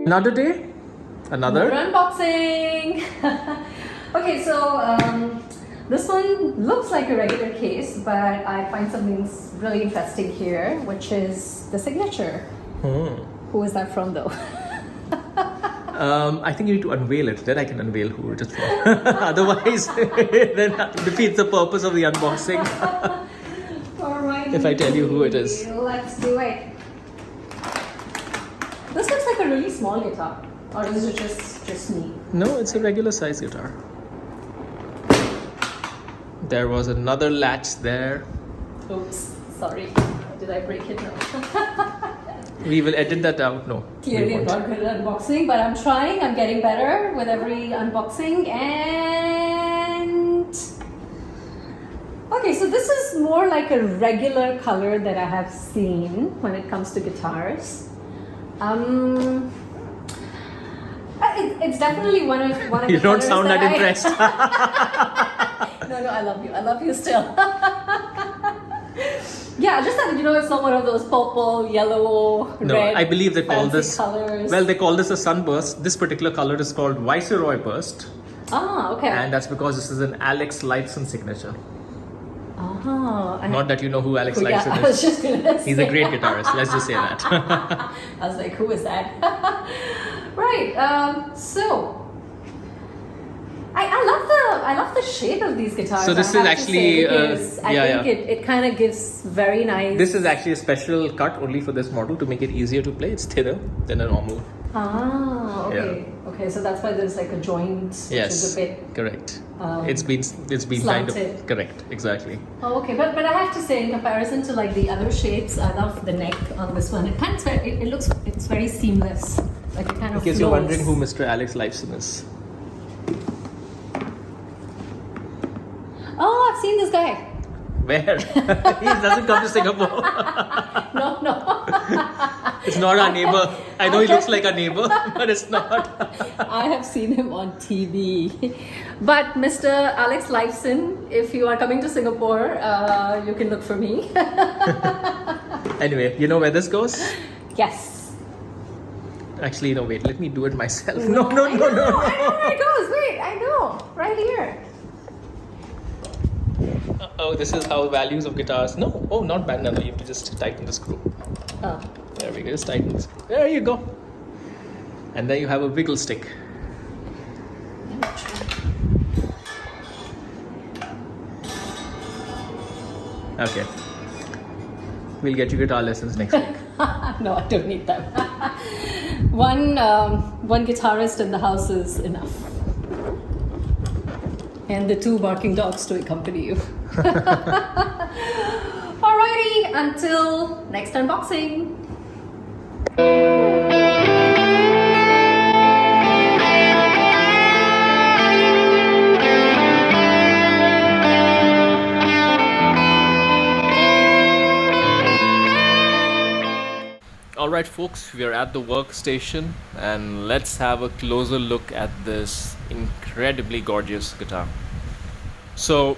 Another day, another unboxing. Okay, so this one looks like a regular case, but I find something really interesting here, which is the signature. Who is that from, though? I think you need to unveil it. Then I can unveil who it is from. Otherwise, then that defeats the purpose of the unboxing. Alright. If I tell you who it is. Let's do it. This looks like a really small guitar, or is it just me? No, it's a regular size guitar. There was another latch there. Oops, sorry. Did I break it? No. We will edit that out. No. Clearly, I'm not good at unboxing, but I'm trying. I'm getting better with every unboxing. And okay, so this is more like a regular color that I have seen when it comes to guitars. It's definitely one of You the don't colors sound that impressed. No, I love you. I love you still. Yeah, just that it's not one of those purple, yellow, No, red. I believe they call fancy this. colors. Well, they call this a sunburst. This particular color is called Viceroy burst, Ah, okay. and that's because this is an Alex Lifeson signature. Oh, Not that you know who Alex yeah, Lifeson I was is. just gonna say. He's a great guitarist. Let's just say that. I was like, who is that? Right. So I love the shape of these guitars. So this I is have to actually, say, because I think it kind of gives very nice. This is actually a special cut only for this model to make it easier to play. It's thinner than a normal. Ah, okay. Okay, so that's why there's like a joint, which is a bit. Correct. It's been kind of slanted. correct. Exactly. Oh, okay, but I have to say, in comparison to like the other shapes, I love the neck on this one. It's very seamless. Like it kind of. In case you're flows. wondering who Mr. Alex Lifeson is. Oh, I've seen this guy. Where? He doesn't come to Singapore. No. It's not our neighbor. I know he looks like a neighbor, but it's not. I have seen him on TV. But Mr. Alex Lifeson, if you are coming to Singapore, you can look for me. Anyway, you know where this goes? Yes. Actually, no, wait. Let me do it myself. I No. know where it goes. Wait, I know. Right here. Oh, this is how values of guitars. No, oh, not bad. No, you have to just tighten the screw. Oh. There we go. Just tighten the screw. There you go. And then you have a wiggle stick. Okay. We'll get you guitar lessons next week. No, I don't need that. One guitarist in the house is enough. And the 2 barking dogs to accompany you. Alrighty, until next unboxing. Alright folks, we are at the workstation and let's have a closer look at this incredibly gorgeous guitar. So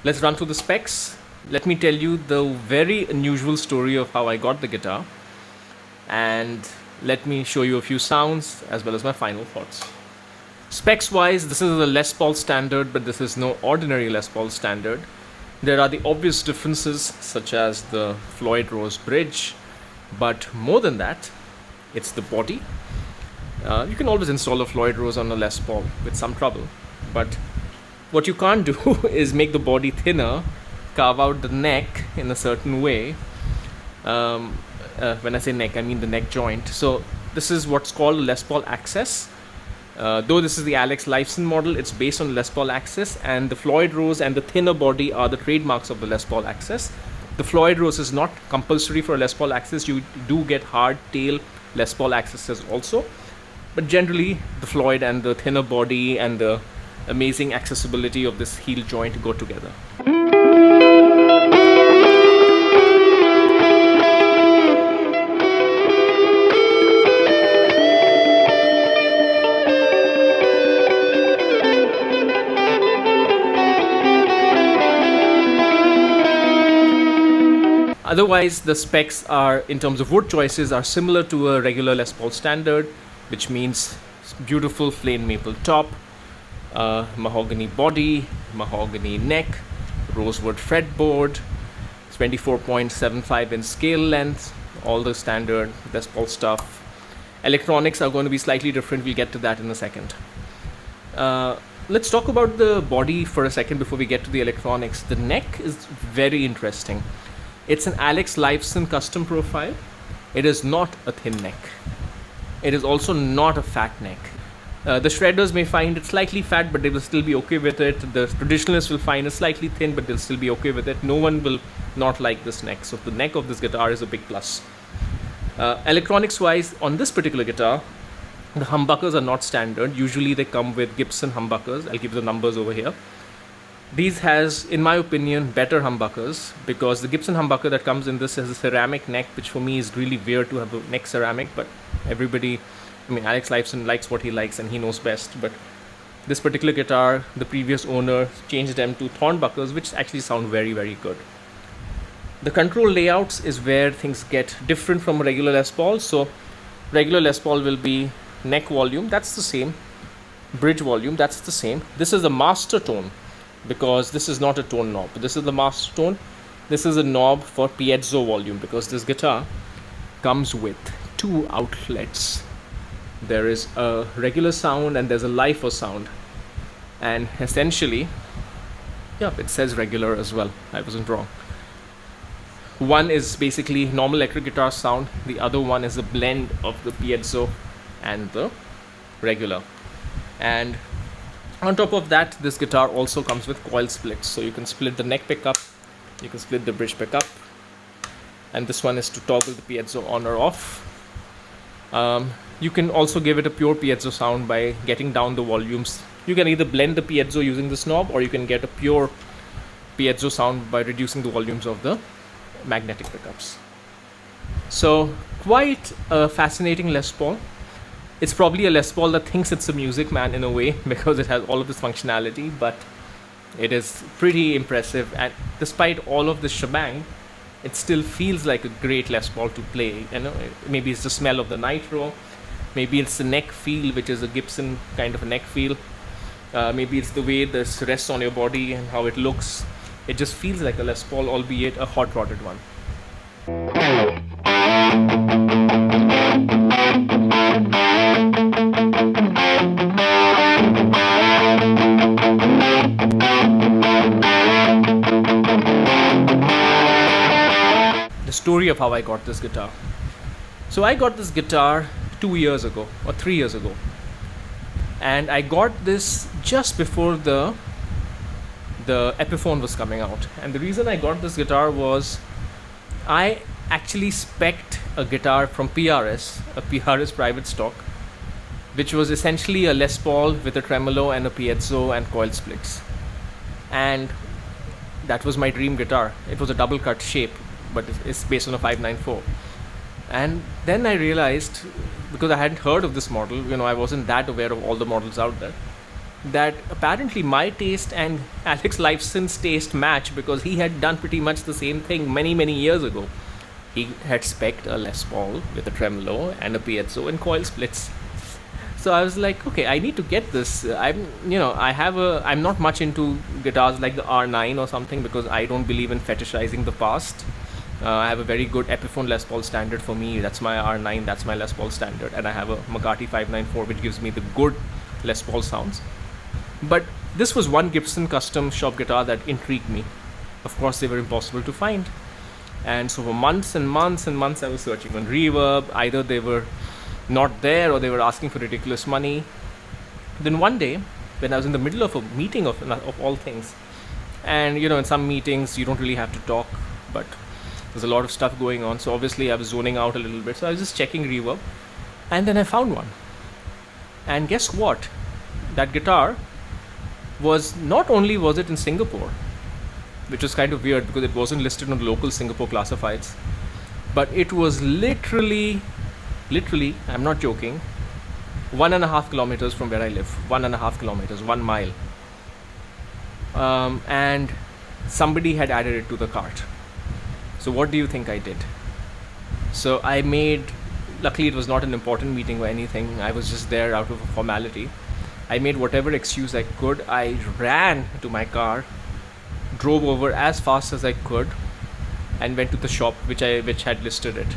let's run through the specs. Let me tell you the very unusual story of how I got the guitar, and let me show you a few sounds as well as my final thoughts. Specs wise, this is a Les Paul standard, but this is no ordinary Les Paul standard. There are the obvious differences such as the Floyd Rose bridge, but more than that, it's the body. You can always install a Floyd Rose on a Les Paul with some trouble, but what you can't do is make the body thinner, carve out the neck in a certain way. When I say neck, I mean the neck joint. So this is what's called Les Paul Axcess. Though this is the Alex Lifeson model, it's based on Les Paul Axcess, and the Floyd Rose and the thinner body are the trademarks of the Les Paul Axcess. The Floyd Rose is not compulsory for Les Paul Axcess. You do get hard tail Les Paul Axcesses also, but generally the Floyd and the thinner body and the amazing accessibility of this heel joint go together. Otherwise, the specs are, in terms of wood choices, are similar to a regular Les Paul standard, which means beautiful flame maple top, mahogany body, mahogany neck, rosewood fretboard, 24.75 inch scale length, all the standard Les Paul stuff. Electronics are going to be slightly different. We'll get to that in a second. Let's talk about the body for a second before we get to the electronics. The neck is very interesting. It's an Alex Lifeson custom profile. It is not a thin neck. It is also not a fat neck. The shredders may find it slightly fat, but they will still be okay with it. The traditionalists will find it slightly thin, but they'll still be okay with it. No one will not like this neck. So the neck of this guitar is a big plus. Electronics wise, on this particular guitar, the humbuckers are not standard. Usually they come with Gibson humbuckers. I'll give the numbers over here. These has, in my opinion, better humbuckers, because the Gibson humbucker that comes in this has a ceramic neck, which for me is really weird to have a neck ceramic, but everybody, I mean, Alex Lifeson likes what he likes and he knows best. But this particular guitar, the previous owner changed them to thornbuckers, which actually sound very, very good. The control layouts is where things get different from regular Les Paul. So regular Les Paul will be neck volume, that's the same. Bridge volume, that's the same. This is the master tone, because this is not a tone knob. This is the master tone. This is a knob for piezo volume, because this guitar comes with two outlets. There is a regular sound and there's a Lifeson sound. And essentially, yep, it says regular as well. I wasn't wrong. One is basically normal electric guitar sound. The other one is a blend of the piezo and the regular. And on top of that, this guitar also comes with coil splits. So you can split the neck pickup, you can split the bridge pickup, and this one is to toggle the piezo on or off. You can also give it a pure piezo sound by getting down the volumes. You can either blend the piezo using this knob, or you can get a pure piezo sound by reducing the volumes of the magnetic pickups. So quite a fascinating Les Paul. It's probably a Les Paul that thinks it's a Music Man in a way, because it has all of this functionality, but it is pretty impressive. And despite all of this shebang, it still feels like a great Les Paul to play. You know, maybe it's the smell of the nitro, maybe it's the neck feel, which is a Gibson kind of a neck feel. Maybe it's the way this rests on your body and how it looks. It just feels like a Les Paul, albeit a hot-rodded one. The story of how I got this guitar. So I got this guitar 2 years ago or 3 years ago, and I got this just before the Epiphone was coming out. And the reason I got this guitar was I actually spec'd a guitar from PRS, a PRS private stock, which was essentially a Les Paul with a tremolo and a piezo and coil splits. And that was my dream guitar. It was a double cut shape, but it's based on a 594. And then I realized, because I hadn't heard of this model, you know, I wasn't that aware of all the models out there, that apparently my taste and Alex Lifeson's taste match, because he had done pretty much the same thing many years ago. He had spec'd a Les Paul with a tremolo and a piezo and coil splits. So I was like, okay, I need to get this. I'm not much into guitars like the R9 or something, because I don't believe in fetishizing the past. I have a very good Epiphone Les Paul standard for me. That's my R9, that's my Les Paul standard. And I have a McCarthy 594, which gives me the good Les Paul sounds. But this was one Gibson custom shop guitar that intrigued me. Of course, they were impossible to find. And so for months and months and months, I was searching on Reverb. Either they were not there or they were asking for ridiculous money. Then one day, when I was in the middle of a meeting of all things, and you know, in some meetings, you don't really have to talk, but there's a lot of stuff going on. So obviously, I was zoning out a little bit. So I was just checking Reverb, and then I found one. And guess what? That guitar was, not only was it in Singapore, which was kind of weird because it wasn't listed on the local Singapore classifieds, but it was literally, I'm not joking, 1.5 kilometers from where I live. 1.5 kilometers, 1 mile. And somebody had added it to the cart. So what do you think I did? So I made, luckily it was not an important meeting or anything, I was just there out of a formality. I made whatever excuse I could. I ran to my car, drove over as fast as I could, and went to the shop which had listed it.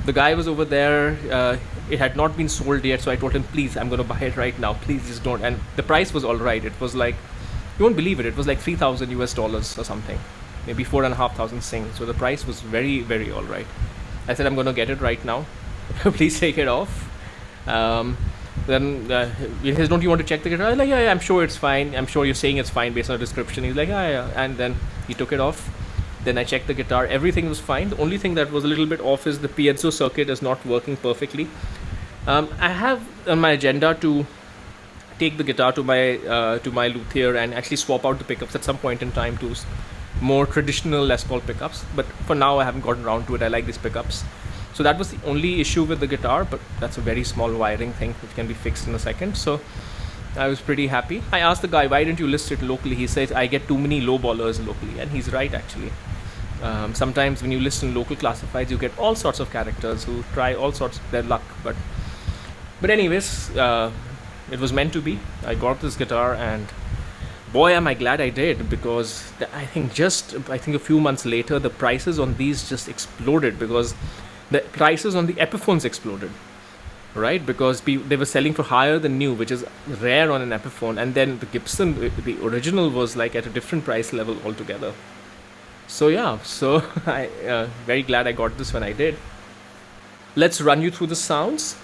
The guy was over there. It had not been sold yet, so I told him, please, I'm going to buy it right now. Please, just don't. And the price was all right. It was like, you won't believe it. It was like 3,000 US dollars or something, maybe 4,500 Sing. So the price was very, very all right. I said, I'm going to get it right now. Please take it off. Then he says, don't you want to check the guitar? I was like, yeah, I'm sure it's fine. I'm sure you're saying it's fine based on the description. He's like, yeah. And then he took it off. Then I checked the guitar. Everything was fine. The only thing that was a little bit off is the piezo circuit is not working perfectly. I have on my agenda to take the guitar to my luthier and actually swap out the pickups at some point in time to more traditional Les Paul pickups. But for now, I haven't gotten around to it. I like these pickups. So that was the only issue with the guitar, but that's a very small wiring thing which can be fixed in a second. So I was pretty happy. I asked the guy, why didn't you list it locally? He says, I get too many low ballers locally. And he's right, actually. Sometimes when you list in local classifieds, you get all sorts of characters who try all sorts of their luck. But anyways, it was meant to be. I got this guitar, and boy, am I glad I did, because I think a few months later, the prices on these just exploded, because the prices on the Epiphones exploded, right? Because they were selling for higher than new, which is rare on an Epiphone. And then the Gibson, the original, was like at a different price level altogether. So yeah, I very glad I got this when I did. Let's run you through the sounds.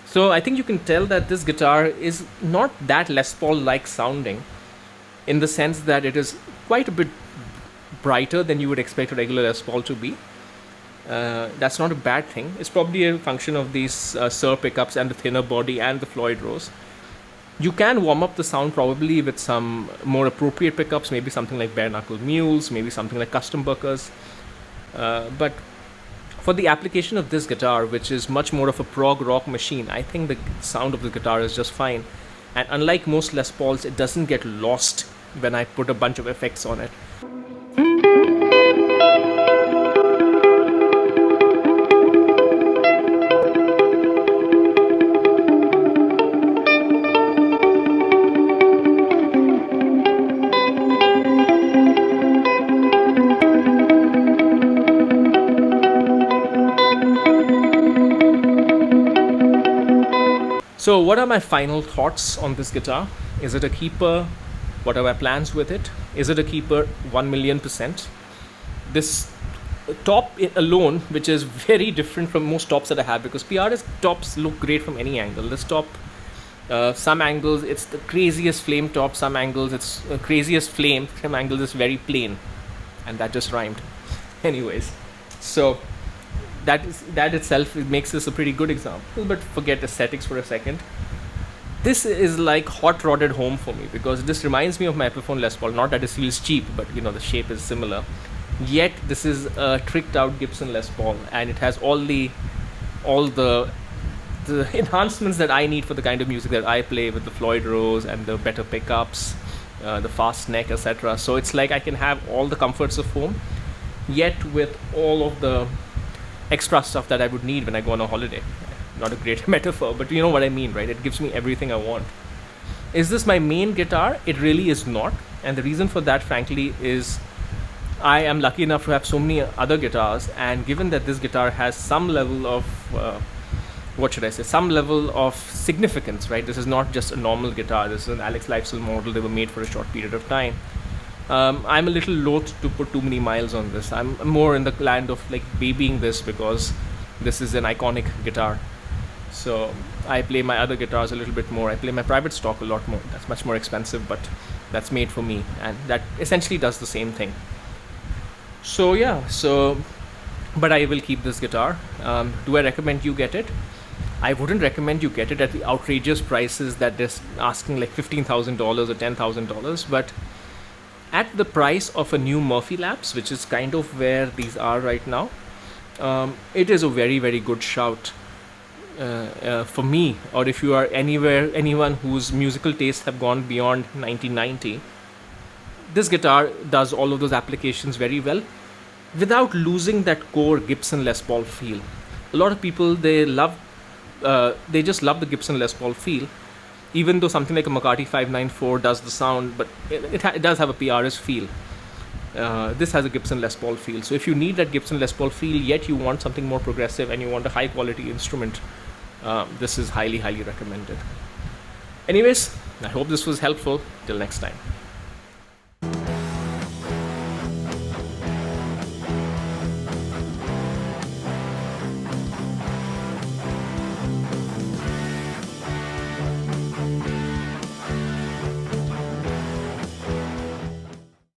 So I think you can tell that this guitar is not that Les Paul like sounding, in the sense that it is quite a bit brighter than you would expect a regular Les Paul to be. That's not a bad thing. It's probably a function of these Sir pickups and the thinner body and the Floyd Rose. You can warm up the sound probably with some more appropriate pickups, maybe something like bare knuckle mules, maybe something like custom Burkers. But for the application of this guitar, which is much more of a prog rock machine, I think the sound of the guitar is just fine. And unlike most Les Pauls, it doesn't get lost when I put a bunch of effects on it. So what are my final thoughts on this guitar? Is it a keeper? What are my plans with it? Is it a keeper? 1,000,000%. This top alone, which is very different from most tops that I have, because PRS tops look great from any angle. This top, some angles it's the craziest flame top, some angles it's craziest flame, some angles it's very plain, and that just rhymed. Anyways, so that itself makes this a pretty good example. But forget aesthetics for a second. This is like hot rodded home for me, because this reminds me of my Epiphone Les Paul. Not that it feels cheap, but the shape is similar. Yet this is a tricked out Gibson Les Paul, and it has all the enhancements that I need for the kind of music that I play, with the Floyd Rose and the better pickups, the fast neck, etc. So it's like I can have all the comforts of home, yet with all of the extra stuff that I would need when I go on a holiday. not a great metaphor, but you know what I mean, right? It gives me everything I want. Is this my main guitar? It really is not. And the reason for that, frankly, is I am lucky enough to have so many other guitars, and given that this guitar has some level of some level of significance, right? This is not just a normal guitar. This is an Alex Lifeson model. They were made for a short period of time. I'm a little loath to put too many miles on this. I'm more in the land of like babying this because this is an iconic guitar. So I play my other guitars a little bit more. I play my private stock a lot more. That's much more expensive, but that's made for me, and that essentially does the same thing. So yeah, but I will keep this guitar. Do I recommend you get it? I wouldn't recommend you get it at the outrageous prices that they're asking, like $15,000 or $10,000. But at the price of a new Murphy Labs, which is kind of where these are right now, it is a very, very good shout for me. Or if you are anyone whose musical tastes have gone beyond 1990, this guitar does all of those applications very well without losing that core Gibson Les Paul feel. A lot of people, they just love the Gibson Les Paul feel, even though something like a McCarty 594 does the sound, but it does have a PRS feel. This has a Gibson Les Paul feel. So if you need that Gibson Les Paul feel, yet you want something more progressive and you want a high quality instrument, this is highly, highly recommended. Anyways, I hope this was helpful. Till next time.